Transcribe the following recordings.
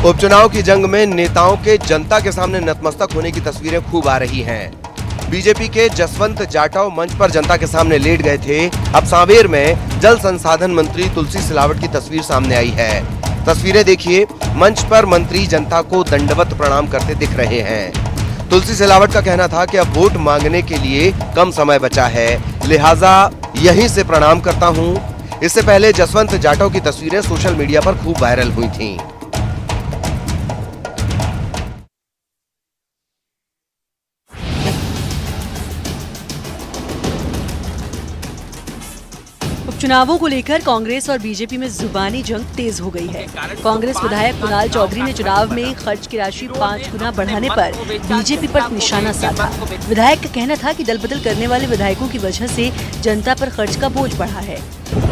उपचुनाव की जंग में नेताओं के जनता के सामने नतमस्तक होने की तस्वीरें खूब आ रही हैं। बीजेपी के जसवंत जाटव मंच पर जनता के सामने लेट गए थे। अब सांवेर में जल संसाधन मंत्री तुलसी सिलावट की तस्वीर सामने आई है। तस्वीरें देखिए, मंच पर मंत्री जनता को दंडवत प्रणाम करते दिख रहे हैं। तुलसी सिलावट का कहना था कि अब वोट मांगने के लिए कम समय बचा है, लिहाजा यहीं से प्रणाम करता हूं। इससे पहले जसवंत जाटव की तस्वीरें सोशल मीडिया पर खूब वायरल हुई थीं। चुनावों को लेकर कांग्रेस और बीजेपी में जुबानी जंग तेज हो गई है। कांग्रेस विधायक कुणाल चौधरी ने चुनाव में खर्च की राशि 5 गुना बढ़ाने पर बीजेपी पर निशाना साधा। विधायक का कहना था कि दल बदल करने वाले विधायकों की वजह से जनता पर खर्च का बोझ बढ़ा है।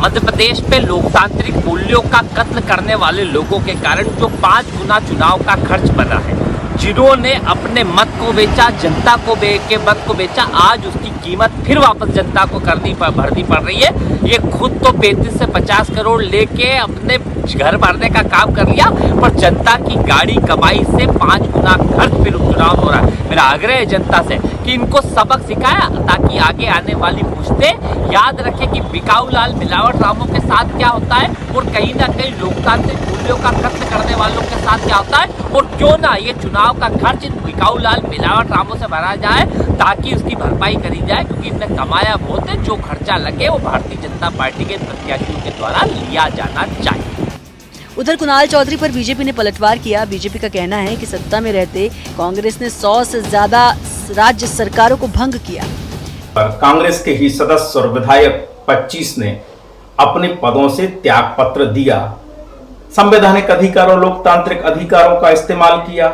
मध्य प्रदेश पे लोकतांत्रिक मूल्यों का कत्ल करने वाले लोगों के कारण जो 5 गुना चुनाव का खर्च बना है, जिन्होंने अपने मत को बेचा, जनता को मत को बेचा, आज उसकी कीमत फिर वापस जनता को भरनी पड़ रही है। ये खुद तो 35 से 50 करोड़ लेके अपने घर भरने का काम कर लिया, पर जनता की गाड़ी कमाई से 5 गुना खर्च फिर उपचुनाव हो रहा है। मेरा आग्रह है जनता से कि इनको सबक सिखाया ताकि आगे आने वाली पुश्तें याद रखें कि बिकाऊ लाल मिलावट रामों के साथ क्या होता है और कहीं ना कहीं लोकतांत्रिक मूल्यों का कत्ल करने वालों के साथ क्या होता है, और क्यों ना ये चुनाव का खर्च इन बिकाऊ लाल मिलावट रामों से भरा जाए ताकि उसकी भरपाई करी जाए, क्योंकि इनने कमाया बहुत है। जो खर्चा लगे वो भारतीय जनता पार्टी के प्रत्याशियों के द्वारा लिया जाना चाहिए। उधर कुणाल चौधरी पर बीजेपी ने पलटवार किया। बीजेपी का कहना है कि सत्ता में रहते कांग्रेस ने 100 से ज्यादा राज्य सरकारों को भंग किया। कांग्रेस के ही सदस्य और विधायक 25 ने अपने पदों से त्याग पत्र दिया। संवैधानिक अधिकारों, लोकतांत्रिक अधिकारों का इस्तेमाल किया।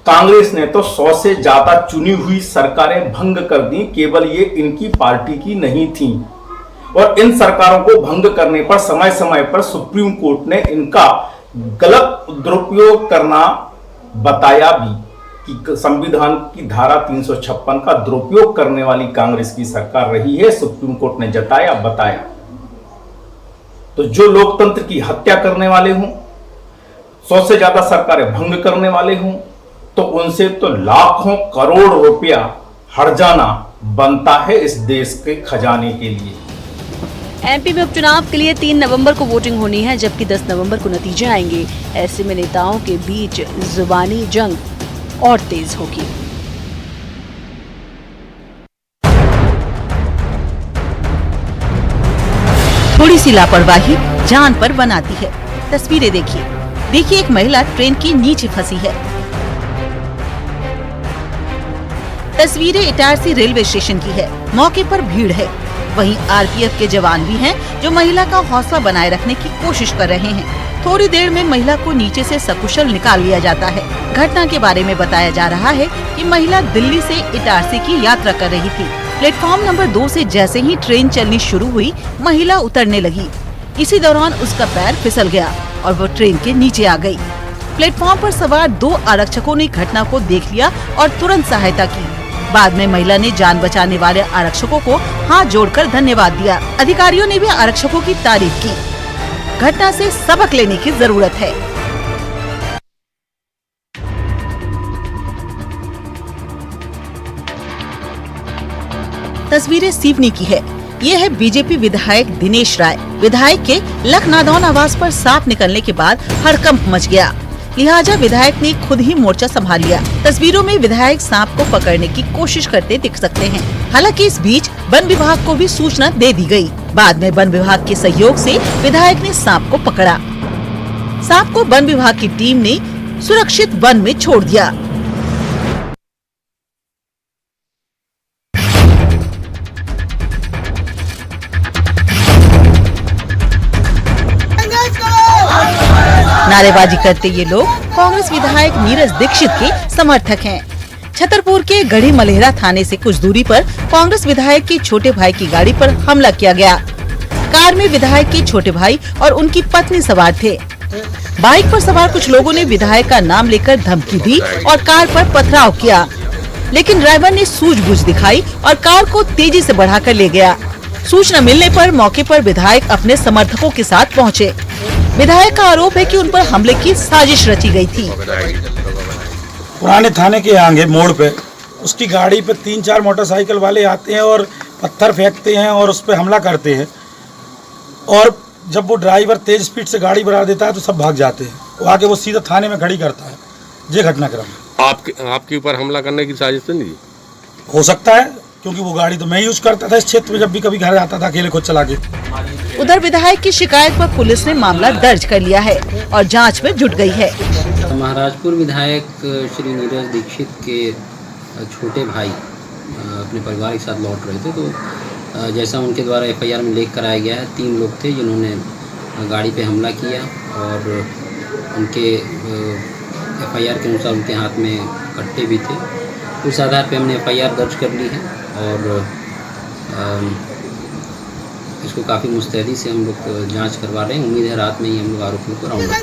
कांग्रेस ने तो 100 से ज्यादा चुनी हुई सरकारें भंग कर दी। केवल ये इनकी पार्टी की नहीं थी, और इन सरकारों को भंग करने पर समय समय पर सुप्रीम कोर्ट ने इनका गलत दुरुपयोग करना बताया भी कि संविधान की धारा 356 का दुरुपयोग करने वाली कांग्रेस की सरकार रही है। सुप्रीम कोर्ट ने जताया, बताया। तो जो लोकतंत्र की हत्या करने वाले हों, 100 से ज्यादा सरकारें भंग करने वाले हों, तो उनसे तो लाखों करोड़ रुपया हर्जाना बनता है इस देश के खजाने के लिए। एमपी में उपचुनाव के लिए 3 नवंबर को वोटिंग होनी है, जबकि 10 नवंबर को नतीजे आएंगे। ऐसे में नेताओं के बीच जुबानी जंग और तेज होगी। थोड़ी सी लापरवाही जान पर बनाती है। तस्वीरें देखिए एक महिला ट्रेन के नीचे फंसी है। तस्वीरें इटारसी रेलवे स्टेशन की है। मौके पर भीड़ है। वहीं आरपीएफ के जवान भी हैं, जो महिला का हौसला बनाए रखने की कोशिश कर रहे हैं। थोड़ी देर में महिला को नीचे से सकुशल निकाल लिया जाता है। घटना के बारे में बताया जा रहा है कि महिला दिल्ली से इटारसी की यात्रा कर रही थी। प्लेटफॉर्म नंबर 2 से जैसे ही ट्रेन चलनी शुरू हुई, महिला उतरने लगी। इसी दौरान उसका पैर फिसल गया और वो ट्रेन के नीचे आ गई। प्लेटफॉर्म पर सवार 2 आरक्षकों ने घटना को देख लिया और तुरंत सहायता की। बाद में महिला ने जान बचाने वाले आरक्षकों को हाथ जोड़कर धन्यवाद दिया। अधिकारियों ने भी आरक्षकों की तारीफ की। घटना से सबक लेने की जरूरत है। तस्वीरें सिवनी की है। ये है बीजेपी विधायक दिनेश राय। विधायक के लखनादौन आवास पर सांप निकलने के बाद हड़कंप मच गया, लिहाजा विधायक ने खुद ही मोर्चा संभाल लिया। तस्वीरों में विधायक सांप को पकड़ने की कोशिश करते दिख सकते हैं। हालांकि इस बीच वन विभाग को भी सूचना दे दी गई। बाद में वन विभाग के सहयोग से विधायक ने सांप को पकड़ा। सांप को वन विभाग की टीम ने सुरक्षित वन में छोड़ दिया। नारेबाजी करते ये लोग कांग्रेस विधायक नीरज दीक्षित के समर्थक हैं। छतरपुर के गढ़ी मलेहरा थाने से कुछ दूरी पर कांग्रेस विधायक के छोटे भाई की गाड़ी पर हमला किया गया। कार में विधायक के छोटे भाई और उनकी पत्नी सवार थे। बाइक पर सवार कुछ लोगों ने विधायक का नाम लेकर धमकी दी और कार पर पथराव किया, लेकिन ड्राइवर ने सूझबूझ दिखाई और कार को तेजी से बढ़ाकर ले गया। सूचना मिलने पर मौके पर विधायक अपने समर्थकों के साथ पहुंचे। विधायक का आरोप है कि उन पर हमले की साजिश रची गई थी। पुराने थाने के आगे मोड़ पे उसकी गाड़ी पे 3-4 मोटरसाइकिल वाले आते हैं और पत्थर फेंकते हैं और उस पर हमला करते हैं। और जब वो ड्राइवर तेज स्पीड से गाड़ी बढ़ा देता है तो सब भाग जाते हैं। वो आके वो सीधा थाने में खड़ी करता है। ये घटनाक्रम आपके ऊपर हमला करने की साजिश तो नहीं हो सकता है, क्योंकि वो गाड़ी तो मैं यूज करता था इस क्षेत्र में, जब भी कभी घर आता था अकेले खुद चला के। उधर विधायक की शिकायत पर पुलिस ने मामला दर्ज कर लिया है और जांच में जुट गई है। महाराजपुर विधायक श्री नीरज दीक्षित के छोटे भाई अपने परिवार के साथ लौट रहे थे, तो जैसा उनके द्वारा एफआईआर में लेख कराया गया है, 3 लोग थे जिन्होंने गाड़ी पे हमला किया और उनके एफआईआर के अनुसार उनके हाथ में कट्टे भी थे। उस आधार पे हमने एफआईआर दर्ज कर ली है और इसको काफ़ी मुस्तैदी से हम लोग जांच करवा रहे हैं। उम्मीद है रात में ही हम लोग आरोपियों को राउंड अप।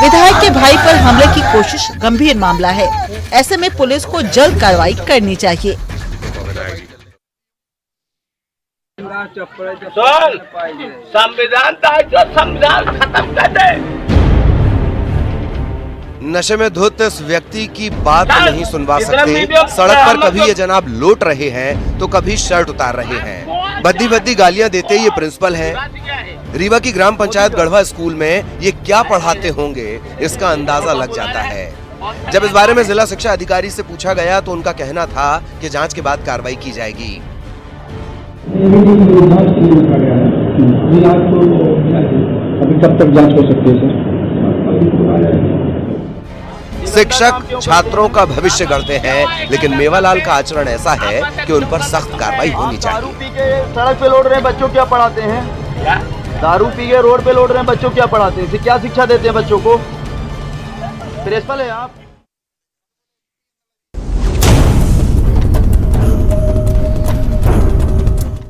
विधायक के भाई पर हमले की कोशिश गंभीर मामला है। ऐसे में पुलिस को जल्द कार्रवाई करनी चाहिए। संविधान खत्म कर दे। नशे में धुत इस व्यक्ति की बात नहीं सुनवा सकते। सड़क पर कभी ये जनाब लौट रहे हैं तो कभी शर्ट उतार रहे हैं। भद्दी भद्दी गालियां देते ये प्रिंसिपल हैं। रीवा की ग्राम पंचायत गढ़वा स्कूल में ये क्या पढ़ाते होंगे इसका अंदाजा लग जाता है। जब इस बारे में जिला शिक्षा अधिकारी से पूछा गया तो उनका कहना था कि जांच के बाद कार्रवाई की जाएगी। अभी कब तक जांच हो सकती है सर? शिक्षक छात्रों का भविष्य गढ़ते हैं, लेकिन मेवालाल का आचरण ऐसा है कि उन पर सख्त कार्रवाई होनी चाहिए। दारू पी के सड़क पे लौट रहे हैं बच्चों, क्या पढ़ाते हैं? दारू पी के रोड पे लौट रहे हैं बच्चों, क्या पढ़ाते हैं? क्या शिक्षा देते हैं बच्चों को? प्रिंसिपल है आप।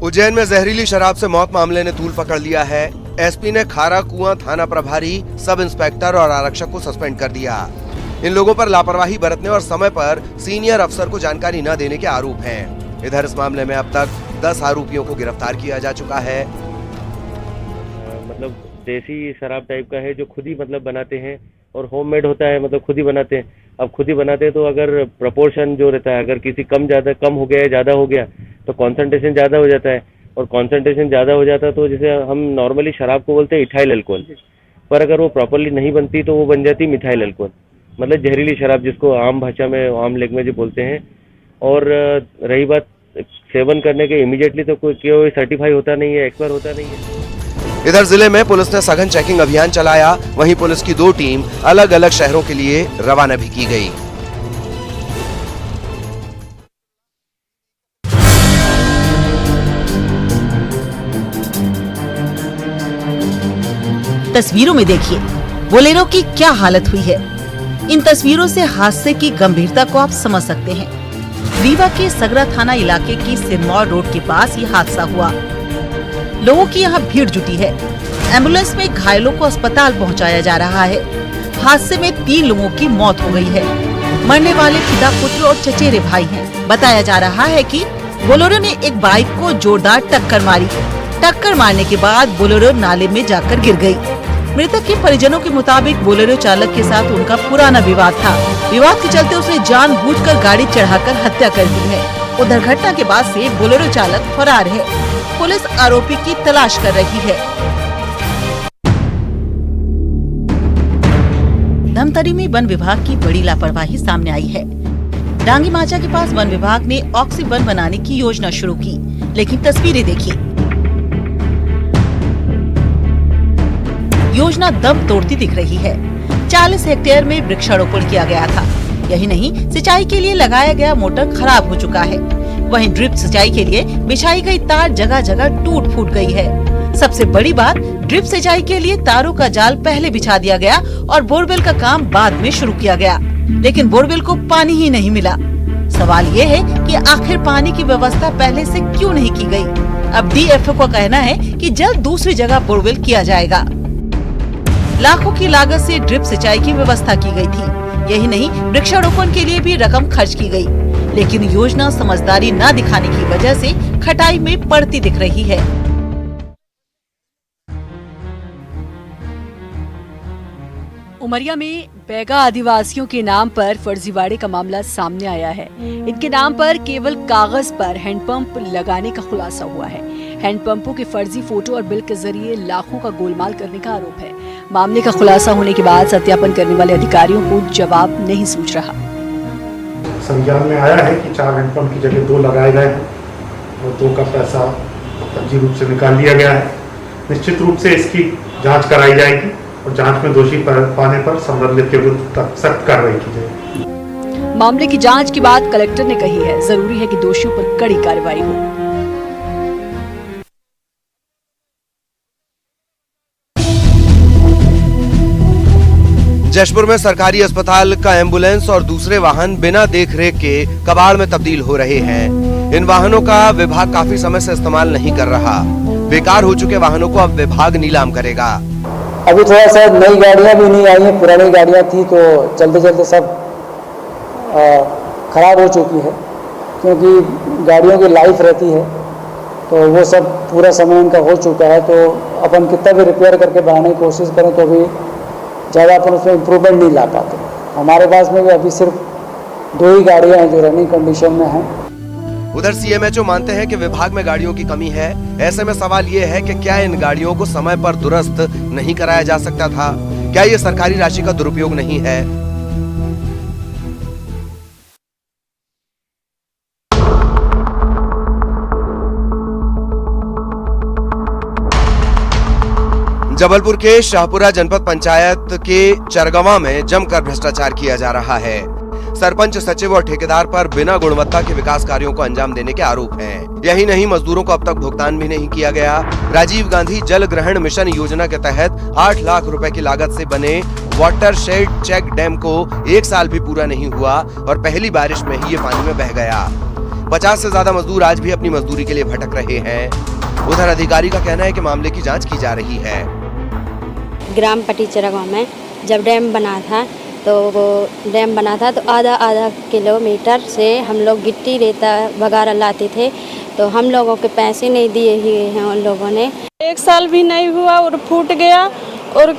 उज्जैन में जहरीली शराब से मौत मामले ने तूल पकड़ लिया है। एसपी ने खारा कुआं थाना प्रभारी, सब इंस्पेक्टर और आरक्षक को सस्पेंड कर दिया। इन लोगों पर लापरवाही बरतने और समय पर सीनियर अफसर को जानकारी न देने के आरोप हैं। इधर इस मामले में अब तक 10 आरोपियों को गिरफ्तार किया जा चुका है। मतलब देसी शराब टाइप का है जो खुद ही मतलब बनाते हैं और होममेड होता है, मतलब खुद ही बनाते हैं। अब खुद ही बनाते हैं तो अगर प्रोपोर्शन जो रहता है, अगर किसी कम हो गया या ज़्यादा हो गया तो कॉन्सेंट्रेशन ज़्यादा हो जाता है, और कॉन्सेंट्रेशन ज़्यादा हो जाता है तो जैसे हम नॉर्मली शराब को बोलते हैं इथाइल अल्कोहल, पर अगर वो प्रॉपरली नहीं बनती तो वो बन जाती मिथाइल अल्कोहल, मतलब जहरीली शराब, जिसको आम भाषा में आम लैंग्वेज में बोलते हैं। और रही बात सेवन करने के इमीडिएटली तो कोई सर्टिफाई होता नहीं है, एक्सपायर होता नहीं है। इधर जिले में पुलिस ने सघन चेकिंग अभियान चलाया। वहीं पुलिस की 2 टीम अलग अलग शहरों के लिए रवाना भी की गई। तस्वीरों में देखिए बोलेरो की क्या हालत हुई है। इन तस्वीरों से हादसे की गंभीरता को आप समझ सकते हैं। रीवा के सगरा थाना इलाके की सिरमौर रोड के पास ये हादसा हुआ। लोगों की यहाँ भीड़ जुटी है। एम्बुलेंस में घायलों को अस्पताल पहुँचाया जा रहा है। हादसे में 3 लोगों की मौत हो गई है। मरने वाले पिता पुत्र और चचेरे भाई हैं। बताया जा रहा है कि बोलेरो ने एक बाइक को जोरदार टक्कर मारी। टक्कर मारने के बाद बोलेरो नाले में जाकर गिर गई। मृतक के परिजनों के मुताबिक बोलेरो चालक के साथ उनका पुराना विवाद था। विवाद के चलते उसने जानबूझकर गाड़ी चढ़ाकर हत्या कर दी है। उधर घटना के बाद से बोलेरो चालक फरार है। पुलिस आरोपी की तलाश कर रही है। धमतरी में वन विभाग की बड़ी लापरवाही सामने आई है। डांगी माचा के पास वन विभाग ने ऑक्सी वन बनाने की योजना शुरू की, लेकिन तस्वीरें देखिए। योजना दम तोड़ती दिख रही है। 40 हेक्टेयर में वृक्षारोपण किया गया था। यही नहीं, सिंचाई के लिए लगाया गया मोटर खराब हो चुका है। वहीं ड्रिप सिंचाई के लिए बिछाई गई तार जगह जगह टूट फूट गई है। सबसे बड़ी बात, ड्रिप सिंचाई के लिए तारों का जाल पहले बिछा दिया गया और बोरवेल का काम बाद में शुरू किया गया, लेकिन बोरवेल को पानी ही नहीं मिला। सवाल ये है कि आखिर पानी की व्यवस्था पहले से क्यों नहीं की गई? अब डीएफओ का कहना है कि जल्द दूसरी जगह बोरवेल किया जाएगा। लाखों की लागत से ड्रिप सिंचाई की व्यवस्था की गई थी। यही नहीं, वृक्षारोपण के लिए भी रकम खर्च की गई, लेकिन योजना समझदारी न दिखाने की वजह से खटाई में पड़ती दिख रही है। उमरिया में बैगा आदिवासियों के नाम पर फर्जीवाड़े का मामला सामने आया है। इनके नाम पर केवल कागज पर हैंडपंप लगाने का खुलासा हुआ है। हैंडपंपों के फर्जी फोटो और बिल के जरिए लाखों का गोलमाल करने का आरोप है। मामले का खुलासा होने के बाद सत्यापन करने वाले अधिकारियों को जवाब नहीं सूझ रहा। संज्ञान में आया है कि 4 हैंडपंप की जगह 2 लगाए गए हैं और 2 का पैसा फर्जी रूप से निकाल लिया गया है। निश्चित रूप से इसकी जांच कराई जाएगी और जांच में दोषी पाने पर संबंधित के विरुद्ध सख्त कार्रवाई की जाएगी। मामले की जांच की बात कलेक्टर ने कही है। जरूरी है कि दोषियों पर कड़ी कार्रवाई हो। जशपुर में सरकारी अस्पताल का एम्बुलेंस और दूसरे वाहन बिना देखरेख के कबाड़ में तब्दील हो रहे हैं। इन वाहनों का विभाग काफी समय से इस्तेमाल नहीं कर रहा। बेकार हो चुके वाहनों को अब विभाग नीलाम करेगा। अभी थोड़ा सा नई गाड़ियाँ भी नहीं आई हैं, पुरानी गाड़ियाँ थी तो चलते चलते सब खराब हो चुकी है, क्योंकि गाड़ियों की लाइफ रहती है तो वो सब पूरा समय उनका हो चुका है। तो अपन कितना भी रिपेयर करके बनाने की कोशिश करें तो भी ज़्यादा अपन उसमें इम्प्रूवमेंट नहीं ला पाते। हमारे पास में भी अभी सिर्फ 2 ही गाड़ियाँ हैं जो रनिंग कंडीशन में हैं। उधर सीएमएचओ मानते हैं कि विभाग में गाड़ियों की कमी है। ऐसे में सवाल ये है कि क्या इन गाड़ियों को समय पर दुरुस्त नहीं कराया जा सकता था? क्या ये सरकारी राशि का दुरुपयोग नहीं है? जबलपुर के शाहपुरा जनपद पंचायत के चरगवा में जमकर भ्रष्टाचार किया जा रहा है। सरपंच, सचिव और ठेकेदार पर बिना गुणवत्ता के विकास कार्यों को अंजाम देने के आरोप हैं। यही नहीं, मजदूरों को अब तक भुगतान भी नहीं किया गया। राजीव गांधी जल ग्रहण मिशन योजना के तहत 8 लाख रुपए की लागत से बने वाटर शेड चेक डैम को 1 साल भी पूरा नहीं हुआ और पहली बारिश में ही ये पानी में बह गया। 50 से ज्यादा मजदूर आज भी अपनी मजदूरी के लिए भटक रहे हैं। उधर अधिकारी का कहना है कि मामले की जाँच की जा रही है। ग्राम पटीचरा गाँव में जब डैम बना था तो वो डैम बना था तो आधा किलोमीटर से हम लोग गिट्टी रेता वगैरह लाते थे, तो हम लोगों के पैसे नहीं दिए हुए हैं उन लोगों ने। 1 साल भी नहीं हुआ और फूट गया। और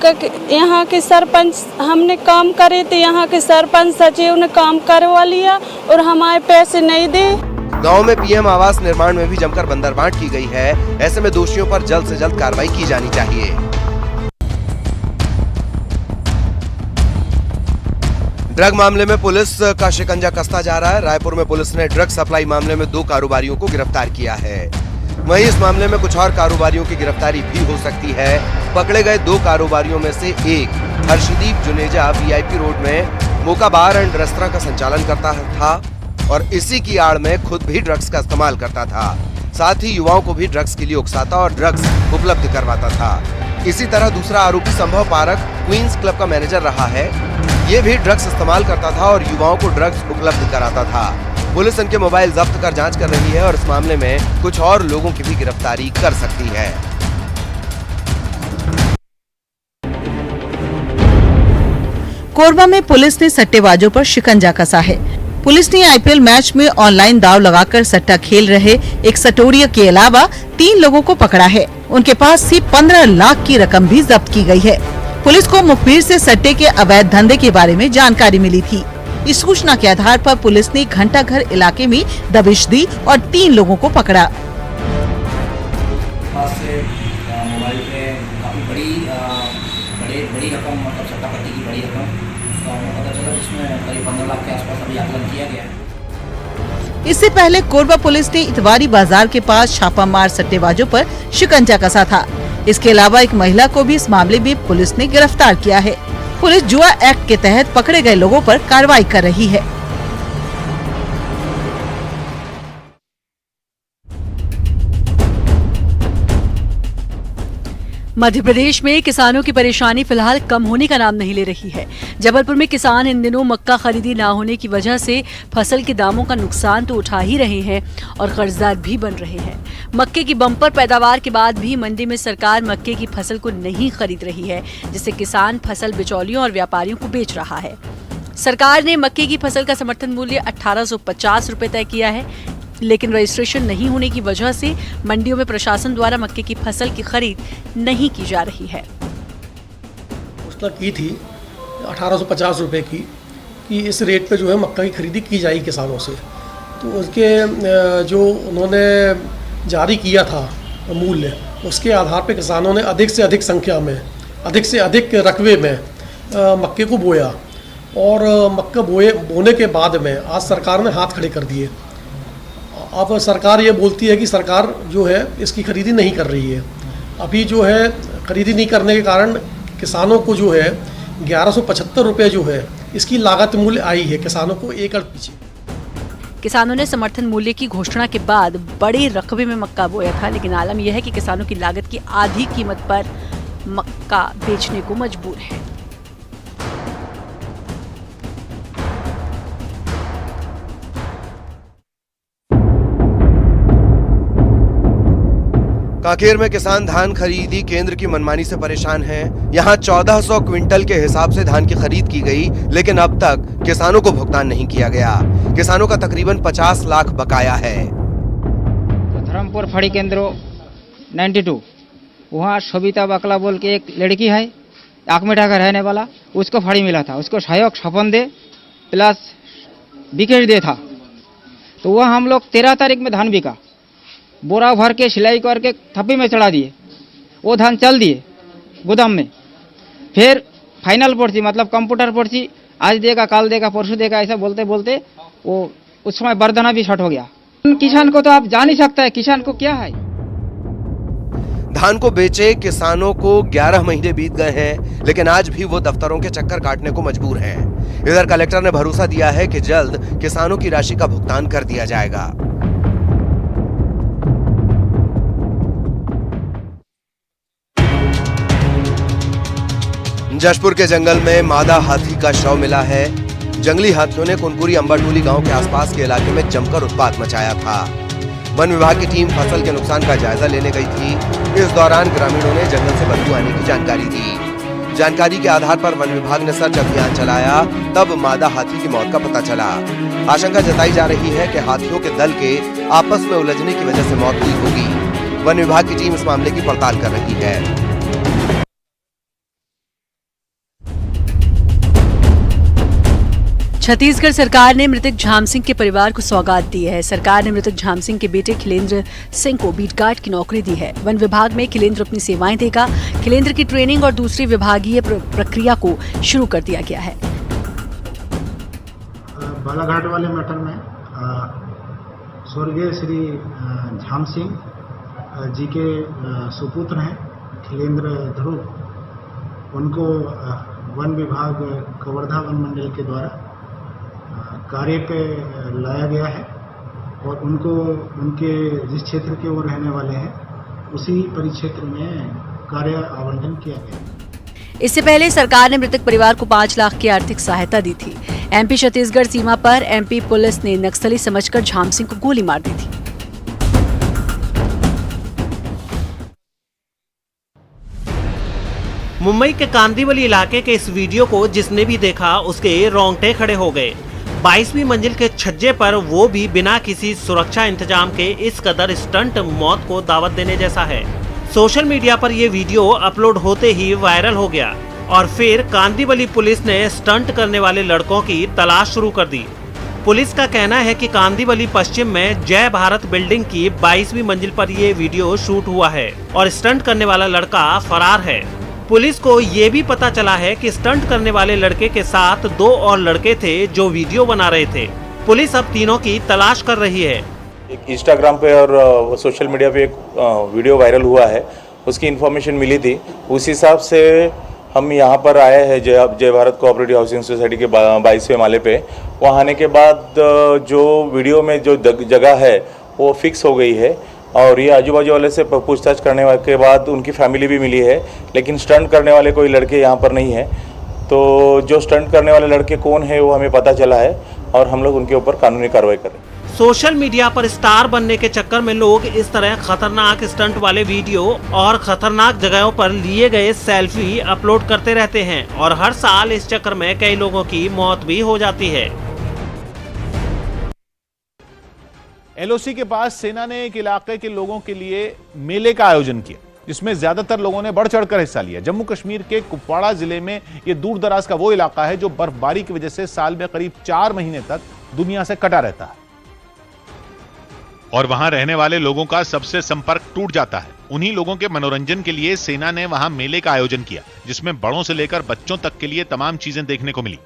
यहाँ के सरपंच, हमने काम करे थे, यहाँ के सरपंच सचिव ने काम करवा लिया और हमारे पैसे नहीं दे। गांव में पीएम आवास निर्माण में भी जमकर बंदरबांट की गई है। ऐसे में दोषियों पर जल्द से जल्द कार्रवाई की जानी चाहिए। ड्रग मामले में पुलिस का शिकंजा कसता जा रहा है। रायपुर में पुलिस ने ड्रग सप्लाई मामले में 2 कारोबारियों को गिरफ्तार किया है। वहीं इस मामले में कुछ और कारोबारियों की गिरफ्तारी भी हो सकती है। पकड़े गए 2 कारोबारियों में से एक हर्षदीप जुनेजा वीआईपी रोड में मोका बार एंड रेस्तरां का संचालन करता था और इसी की आड़ में खुद भी ड्रग्स का इस्तेमाल करता था। साथ ही युवाओं को भी ड्रग्स के लिए उकसाता और ड्रग्स उपलब्ध करवाता था। इसी तरह दूसरा आरोपी संभव पारक क्वींस क्लब का मैनेजर रहा है। ये भी ड्रग्स इस्तेमाल करता था और युवाओं को ड्रग्स उपलब्ध कराता था। पुलिस इनके मोबाइल जब्त कर जांच कर रही है और इस मामले में कुछ और लोगों की भी गिरफ्तारी कर सकती है। कोरबा में पुलिस ने सट्टेबाजों पर शिकंजा कसा है। पुलिस ने आईपीएल मैच में ऑनलाइन दाव लगाकर सट्टा खेल रहे एक सटोरिया के अलावा 3 लोगों को पकड़ा है। उनके पास से 15 लाख की रकम भी जब्त की गई है। पुलिस को मुखबिर से सट्टे के अवैध धंधे के बारे में जानकारी मिली थी। इस सूचना के आधार पर पुलिस ने घंटाघर इलाके में दबिश दी और 3 लोगों को पकड़ा। मोबाइल पे काफी बड़ी रकम, मतलब सट्टापट्टी की बड़ी रकम पता चला, जिसमें करीब 15 लाख के आसपास अभी आकलन किया गया। इससे पहले कोरबा पुलिस ने इतवारी बाजार के पास छापामार सट्टेबाजों पर शिकंजा कसा था। इसके अलावा एक महिला को भी इस मामले में पुलिस ने गिरफ्तार किया है। पुलिस जुआ एक्ट के तहत पकड़े गए लोगों पर कार्रवाई कर रही है। मध्य प्रदेश में किसानों की परेशानी फिलहाल कम होने का नाम नहीं ले रही है। जबलपुर में किसान इन दिनों मक्का खरीदी ना होने की वजह से फसल के दामों का नुकसान तो उठा ही रहे हैं और कर्जदार भी बन रहे हैं। मक्के की बम्पर पैदावार के बाद भी मंडी में सरकार मक्के की फसल को नहीं खरीद रही है, जिससे किसान फसल बिचौलियों और व्यापारियों को बेच रहा है। सरकार ने मक्के की फसल का समर्थन मूल्य 1850 रुपए तय किया है, लेकिन रजिस्ट्रेशन नहीं होने की वजह से मंडियों में प्रशासन द्वारा मक्के की फसल की खरीद नहीं की जा रही है। उसने की थी 1850 रुपये की, कि इस रेट पे जो है मक्का की खरीदी की जाएगी किसानों से। तो उसके जो उन्होंने जारी किया था मूल्य, उसके आधार पे किसानों ने अधिक से अधिक संख्या में, अधिक से अधिक रकबे में मक्के को बोया, और मक्का बोने के बाद में आज सरकार ने हाथ खड़े कर दिए। अब सरकार ये बोलती है कि सरकार जो है इसकी खरीदी नहीं कर रही है। अभी जो है खरीदी नहीं करने के कारण किसानों को जो है 1175 रुपये जो है इसकी लागत मूल्य आई है किसानों को एकड़ पीछे। किसानों ने समर्थन मूल्य की घोषणा के बाद बड़े रकबे में मक्का बोया था, लेकिन आलम यह है कि किसानों की लागत की आधी कीमत पर मक्का बेचने को मजबूर है। कांकेर में किसान धान खरीदी केंद्र की मनमानी से परेशान हैं। यहां 1400 क्विंटल के हिसाब से धान की खरीद की गई, लेकिन अब तक किसानों को भुगतान नहीं किया गया। किसानों का तकरीबन 50 लाख बकाया है। धर्मपुर फड़ी केंद्र 92, वहाँ सबिता बकला बोल के एक लड़की है, आकमेटा का रहने वाला, उसको फड़ी मिला था। उसको सहयोग छपन दे प्लस विकेट दे था। तो वह हम लोग 13 तारीख में धान बिका, बोरा भर के सिलाई करके थप्पी में चढ़ा दिए। वो धान चल दिए गोदाम में। फिर फाइनल पर्ची मतलब कंप्यूटर पर्ची आज देगा, काल देगा, परसों देगा, ऐसा बोलते बोलते वो उस समय बरदाना भी शॉर्ट हो गया। किसान को तो आप जान ही सकता है किसान को क्या है। धान को बेचे किसानों को 11 महीने बीत गए हैं, लेकिन आज भी वो दफ्तरों के चक्कर काटने को मजबूर हैं। इधर कलेक्टर ने भरोसा दिया है कि जल्द किसानों की राशि का भुगतान कर दिया जाएगा। जशपुर के जंगल में मादा हाथी का शव मिला है। जंगली हाथियों ने कुनकुरी अंबाटोली गांव के आसपास के इलाके में जमकर उत्पात मचाया था। वन विभाग की टीम फसल के नुकसान का जायजा लेने गई थी। इस दौरान ग्रामीणों ने जंगल से बदबू आने की जानकारी दी। जानकारी के आधार पर वन विभाग ने सर्च अभियान चलाया, तब मादा हाथी की मौत का पता चला। आशंका जताई जा रही है कि हाथियों के दल के आपस में उलझने की वजह से मौत हुई होगी। वन विभाग की टीम इस मामले की पड़ताल कर रही है। छत्तीसगढ़ सरकार ने मृतक झाम सिंह के परिवार को सौगात दी है। सरकार ने मृतक झाम सिंह के बेटे खिलेंद्र सिंह को बीट गार्ड की नौकरी दी है। वन विभाग में खिलेंद्र अपनी सेवाएं देगा। खिलेंद्र की ट्रेनिंग और दूसरी विभागीय प्रक्रिया को शुरू कर दिया गया है। बालाघाट वाले मैटर में स्वर्गीय श्री झाम सिंह जी के सुपुत्र हैं खिलेंद्र ध्रुव। उनको वन विभाग कवर्धा वन मंडल के द्वारा कार्य पे लाया गया है और उनको उनके जिस क्षेत्र के वो रहने वाले हैं उसी परिक्षेत्र में कार्य आवंटन किया गया। इससे पहले सरकार ने मृतक परिवार को 5 लाख की आर्थिक सहायता दी थी। एमपी छत्तीसगढ़ सीमा पर एमपी पुलिस ने नक्सली समझकर झाम सिंह को गोली मार दी थी। मुंबई के कांदिवली इलाके के इस वीडियो को जिसने भी देखा उसके रोंगटे खड़े हो गए। 22वीं मंजिल के छज्जे पर वो भी बिना किसी सुरक्षा इंतजाम के इस कदर स्टंट मौत को दावत देने जैसा है। सोशल मीडिया पर ये वीडियो अपलोड होते ही वायरल हो गया और फिर कांदिवली पुलिस ने स्टंट करने वाले लड़कों की तलाश शुरू कर दी। पुलिस का कहना है कि कांदिवली पश्चिम में जय भारत बिल्डिंग की 22वीं मंजिल पर ये वीडियो शूट हुआ है और स्टंट करने वाला लड़का फरार है। पुलिस को ये भी पता चला है कि स्टंट करने वाले लड़के के साथ 2 और लड़के थे जो वीडियो बना रहे थे। पुलिस अब तीनों की तलाश कर रही है। एक इंस्टाग्राम पे और सोशल मीडिया पे एक वीडियो वायरल हुआ है, उसकी इन्फॉर्मेशन मिली थी। उस हिसाब से हम यहाँ पर आए हैं जय भारत कोऑपरेटिव हाउसिंग सोसाइटी के 22वें माले पे। वहाँ आने के बाद जो वीडियो में जो जगह है वो फिक्स हो गई है और ये आजू बाजू वाले से पूछताछ करने के बाद उनकी फैमिली भी मिली है, लेकिन स्टंट करने वाले कोई लड़के यहाँ पर नहीं है। तो जो स्टंट करने वाले लड़के कौन है वो हमें पता चला है और हम लोग उनके ऊपर कानूनी कार्रवाई कर रहे हैं। सोशल मीडिया पर स्टार बनने के चक्कर में लोग इस तरह खतरनाक स्टंट वाले वीडियो और खतरनाक जगहों पर लिए गए सेल्फी अपलोड करते रहते हैं और हर साल इस चक्कर में कई लोगों की मौत भी हो जाती है। एलओसी के पास सेना ने एक इलाके के लोगों के लिए मेले का आयोजन किया। जिसमें ज्यादातर लोगों ने बढ़ चढ़कर हिस्सा लिया। जम्मू कश्मीर के कुपवाड़ा जिले में ये दूर दराज का वो इलाका है जो बर्फबारी की वजह से साल में करीब 4 महीने तक दुनिया से कटा रहता है और वहां रहने वाले लोगों का सबसे संपर्क टूट जाता है। उन्हीं लोगों के मनोरंजन के लिए सेना ने वहां मेले का आयोजन किया, जिसमें बड़ों से लेकर बच्चों तक के लिए तमाम चीजें देखने को मिली।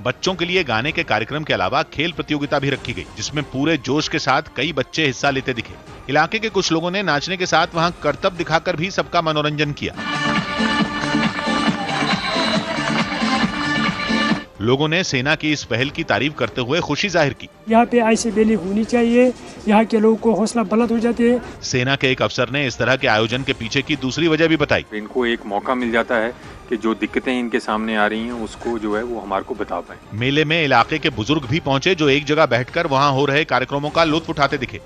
बच्चों के लिए गाने के कार्यक्रम के अलावा खेल प्रतियोगिता भी रखी गई, जिसमें पूरे जोश के साथ कई बच्चे हिस्सा लेते दिखे। इलाके के कुछ लोगों ने नाचने के साथ वहां करतब दिखाकर भी सबका मनोरंजन किया। लोगों ने सेना की इस पहल की तारीफ करते हुए खुशी जाहिर की। यहाँ पे ऐसी मेले होनी चाहिए, यहाँ के लोगों को हौसला बुलंद हो जाते हैं। सेना के एक अफसर ने इस तरह के आयोजन के पीछे की दूसरी वजह भी बताई। इनको एक मौका मिल जाता है कि जो दिक्कतें इनके सामने आ रही हैं उसको जो है वो हमारे को बता पाए। मेले में इलाके के बुजुर्ग भी पहुंचे, जो एक जगह बैठकर वहां हो रहे कार्यक्रमों का लुत्फ उठाते दिखे।